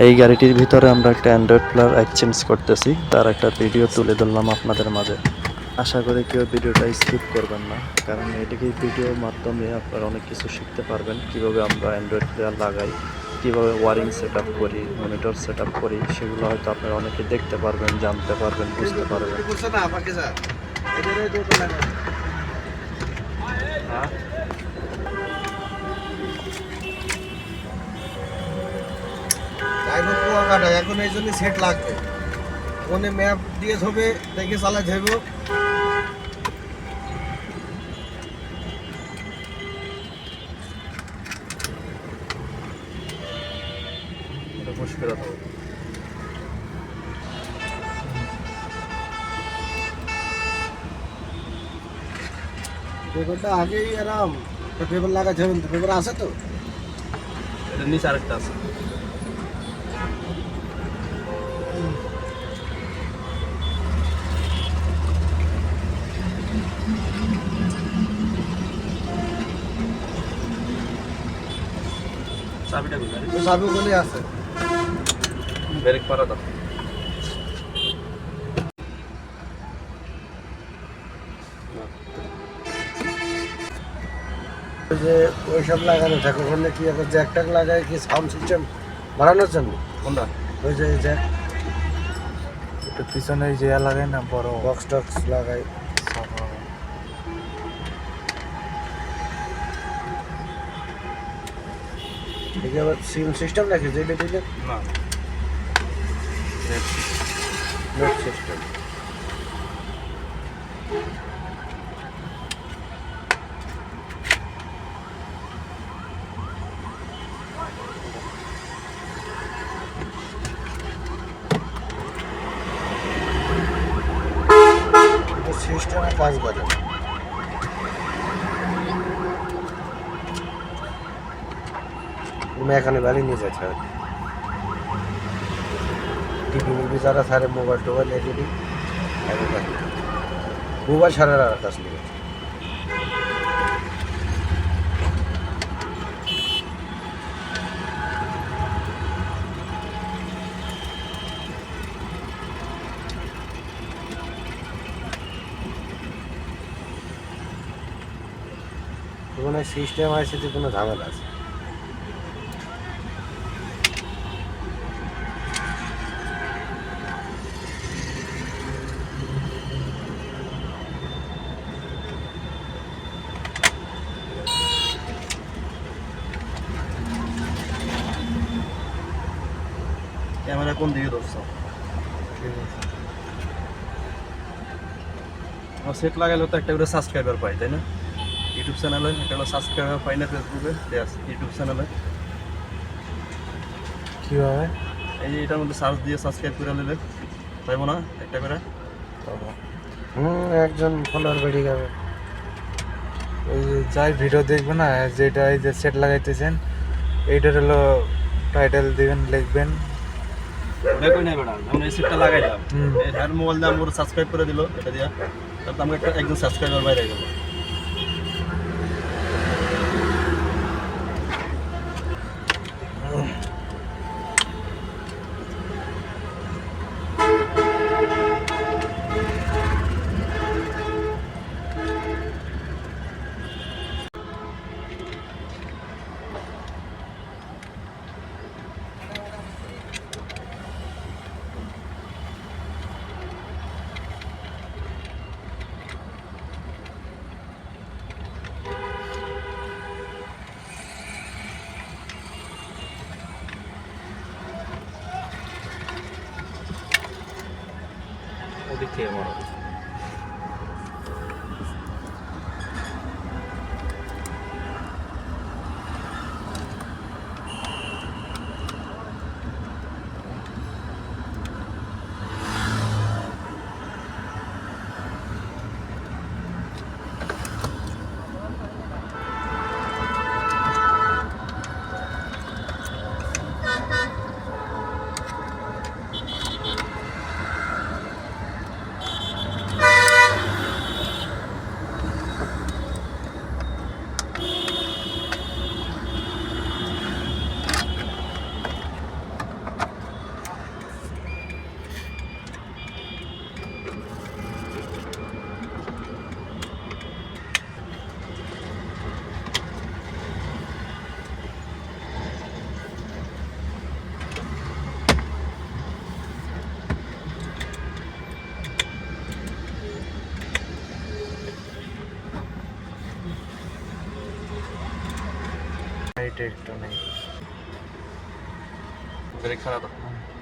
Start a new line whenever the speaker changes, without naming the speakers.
এই গাড়িটির ভিতরে আমরা একটা অ্যান্ড্রয়েড প্লেয়ার এক্সচেঞ্জ করতেছি, তার একটা ভিডিও তুলে ধরলাম আপনাদের মাঝে। আশা করি কেউ ভিডিওটা স্কিপ করবেন না, কারণ এটিকে ভিডিওর মাধ্যমে আপনারা অনেক কিছু শিখতে পারবেন। কিভাবে আমরা অ্যান্ড্রয়েড প্লেয়ার লাগাই, কিভাবে ওয়ারিং সেট আপ করি, মনিটর সেট আপ করি, সেগুলো হয়তো আপনারা অনেকে দেখতে পারবেন, জানতে পারবেন, বুঝতে পারবেন।
এখন এই জন্য সেট লাগবে, ফোনে ম্যাপ দিয়ে হবে, দেখে চালা যাবে। পেপারটা আগেই আরাম, পেপার লাগা যাবে, পেপার আছে তো,
এটা নিচে আরেকটা আছে। চাবিটা কোথায়?
চাবি বলে আছে,
ব্রেক করা দাও।
যে ওইসব লাগানো থাকে ওখানে কি আবার জ্যাক ট্যাক লাগায় কি সাউন্ড সিস্টেম বাড়ানোর জন্য?
কোনটা?
ওই যে জ্যাক
একটু পিছনে যে লাগায় না বড়
বক্স টক্স লাগায়। এদিকে আবার সিম সিস্টেম নাকি যেটা দিলে
না,
নেট সিস্টেম। সিস্টেমে কাজ করে। এখানে বাড়ি নিয়ে যাচ্ছে আর টিভি মুভি যারা সারে মোবাইল টোবাইল লেগে দিই, মোবাইল সারার আর কাজ নেই। কোনো সিস্টেম আছে যে কোনো ঝামেলা আছে?
ক্যামেরা কোন দিকে ধরছো? আমার সেট লাগাইলে তো একটা করে সাবস্ক্রাইবার পাই, তাই না? ইউটিউব চ্যানেলে একটা হলো সাবস্ক্রাইবার পাই না, ফেসবুকে ইউটিউব চ্যানেলে
কিভাবে?
এই যে এটার মধ্যে সার্চ দিয়ে সাবস্ক্রাইব করে নিলে পাইবো না একটা করে?
একজন ফলোয়ার বেড়ে যাবে।
ওই যে যাই ভিডিও দেখবে না, যেটা এই যে সেট লাগাইতেছেন এইটার হলো টাইটেল দিবেন, লিখবেন।
দেখোই নাই ম্যাডাম, আমরা এই সেটটা লাগাইলাম, এই হ্যার মোবাইল দিয়ে আমার সাবস্ক্রাইব করে দিল, এটা দিয়া তারপর আমাকে একজন সাবস্ক্রাইবার বাইরে গেল। ওদিক থেকে বড়
এটা একটু নেই।
ব্রেক ছাড়া দাও।